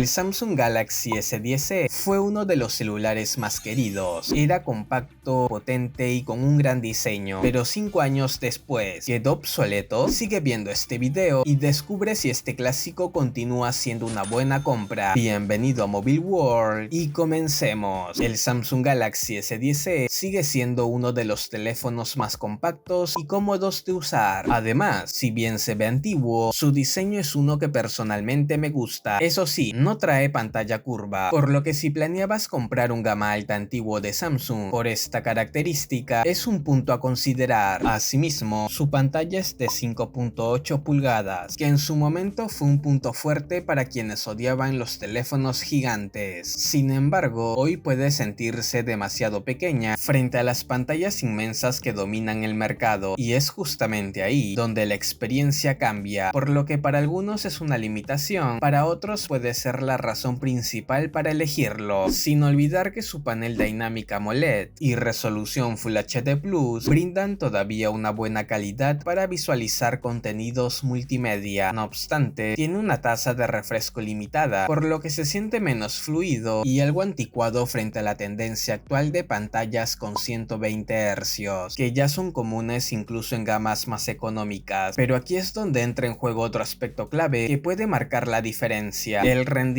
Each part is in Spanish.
El Samsung Galaxy S10e fue uno de los celulares más queridos. Era compacto, potente y con un gran diseño, pero 5 años después quedó obsoleto. Sigue viendo este video y descubre si este clásico continúa siendo una buena compra. Bienvenido a Mobile World y comencemos. El Samsung Galaxy S10e sigue siendo uno de los teléfonos más compactos y cómodos de usar. Además, si bien se ve antiguo, su diseño es uno que personalmente me gusta. Eso sí, no trae pantalla curva, por lo que si planeabas comprar un gama alta antiguo de Samsung por esta característica, es un punto a considerar. Asimismo, su pantalla es de 5.8 pulgadas, que en su momento fue un punto fuerte para quienes odiaban los teléfonos gigantes. Sin embargo, hoy puede sentirse demasiado pequeña frente a las pantallas inmensas que dominan el mercado, y es justamente ahí donde la experiencia cambia, por lo que para algunos es una limitación, para otros puede ser la razón principal para elegirlo, sin olvidar que su panel dinámica AMOLED y resolución Full HD Plus brindan todavía una buena calidad para visualizar contenidos multimedia. No obstante, tiene una tasa de refresco limitada, por lo que se siente menos fluido y algo anticuado frente a la tendencia actual de pantallas con 120 Hz, que ya son comunes incluso en gamas más económicas. Pero aquí es donde entra en juego otro aspecto clave que puede marcar la diferencia: el rendimiento.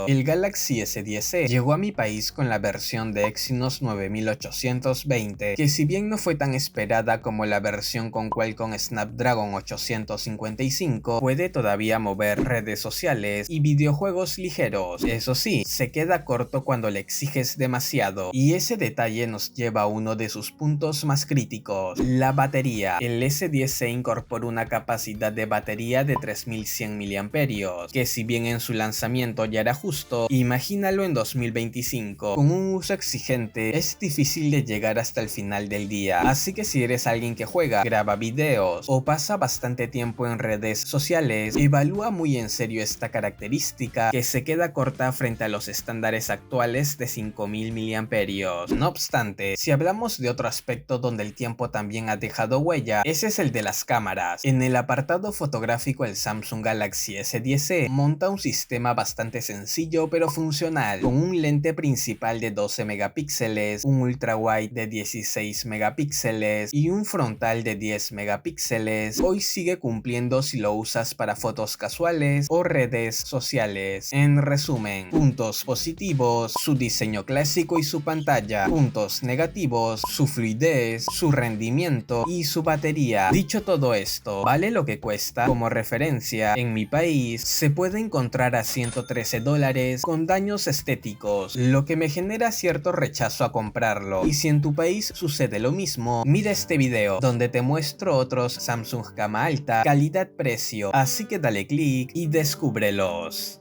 El Galaxy S10e llegó a mi país con la versión de Exynos 9820, que si bien no fue tan esperada como la versión con Qualcomm Snapdragon 855, puede todavía mover redes sociales y videojuegos ligeros. Eso sí, se queda corto cuando le exiges demasiado, y ese detalle nos lleva a uno de sus puntos más críticos: la batería. El S10e incorpora una capacidad de batería de 3100 mAh, que si bien en su lanzamiento ya era justo, imagínalo en 2025. Con un uso exigente es difícil de llegar hasta el final del día, así que si eres alguien que juega, graba videos o pasa bastante tiempo en redes sociales, evalúa muy en serio esta característica, que se queda corta frente a los estándares actuales de 5000 mAh. No obstante, si hablamos de otro aspecto donde el tiempo también ha dejado huella, ese es el de las cámaras. En el apartado fotográfico, el Samsung Galaxy S10e monta un sistema bastante sencillo pero funcional, con un lente principal de 12 megapíxeles, un ultra wide de 16 megapíxeles y un frontal de 10 megapíxeles. Hoy sigue cumpliendo si lo usas para fotos casuales o redes sociales. En resumen, puntos positivos: su diseño clásico y su pantalla. Puntos negativos: su fluidez, su rendimiento y su batería. Dicho todo esto, ¿vale lo que cuesta? Como referencia, en mi país se puede encontrar a $113 con daños estéticos, lo que me genera cierto rechazo a comprarlo. Y si en tu país sucede lo mismo, mira este video donde te muestro otros Samsung gama alta, calidad-precio, así que dale click y descúbrelos.